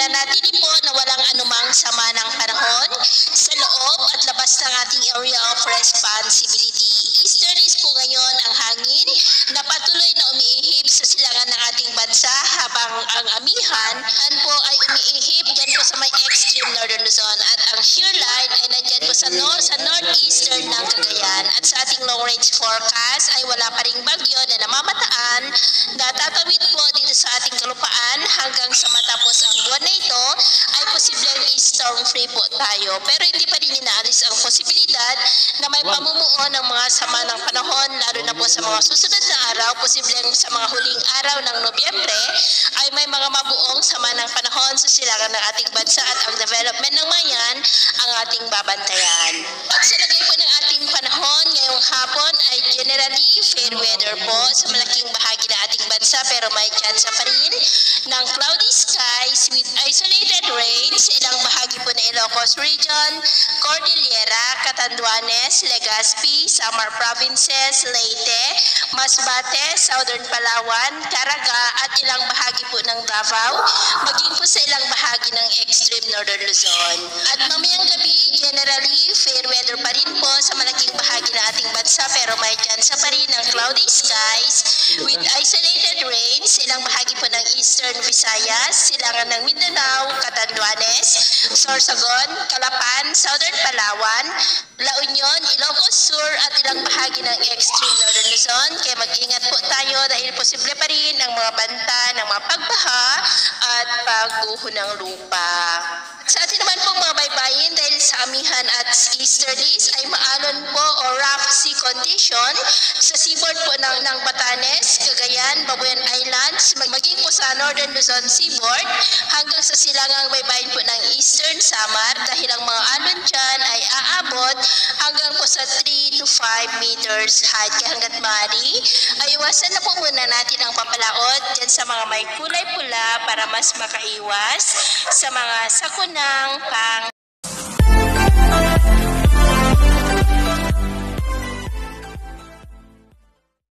Nananatili po na walang anumang sama ng panahon sa loob at labas ng ating area of responsibility. Easterlies po ngayon ang hangin na patuloy na umiihip sa silangan ng ating bansa habang ang amihan po ay umiihip dyan po sa may extreme northern Luzon at ang shear line ay nandyan po sa northeastern ng Cagayan. At sa ating long range forecast ay wala pa ring bagyo na namamataan na tatawid po dito sa ating kalupaan hanggang sa matapos ang buwan na ito ay posibleng storm free po tayo. Pero hindi pa rin inaalis ang posibilidad na may pamumuo ng mga sama ng panahon lalo na po sa mga susunod na araw, posibleng sa mga huling araw ng Nobyembre ay may mga mabuong sama ng panahon sa silangan ng ating bansa at ang development ng mayan ang ating babantayan. At sa lagay po ng ating panahon ngayong hapon ay generally fair weather po sa malaking bahagi ng ating bansa pero may chance pa rin ng cloudy skies with isolated rains sa ilang bahagi po ng Ilocos Region, Cordillera, Catanduanes, Legazpi, Samar Provinces, Leyte, Masbate, Southern Palawan, Caraga at ilang bahagi po ng Davao, maging po sa ilang bahagi ng extreme northern Luzon. At mamayang gabi, generally fair weather pa rin po sa malaking bahagi ng ating bansa pero may chance pa rin ng cloudy skies with isolated rains sa ilang bahagi po ng Eastern Visayas, silangan ng Mindanao, Catanduanes, Sorsogon, Calapan, Southern Palawan, La Union, Ilocos Sur at ilang bahagi ng extreme northern Luzon. Kaya mag-ingat po tayo dahil posible pa rin ang mga banta ng mga pagbaha at pagguho ng lupa. Sa atin naman pong mga baybayin dahil sa amihan at easterlies ay maalon po o rough sea condition sa seaboard po ng Batanes, Cagayan, Babuyan Islands, maging po sa northern Luzon seaboard hanggang sa silangang baybayin po ng Eastern Samar dahil ang mga alon dyan ay aabot hanggang po sa 3 to 5 meters height. Kaya hanggat maaari ay iwasan na po muna natin ang papalaot dyan sa mga may kulay pula para mas makaiwas sa mga sakunang pang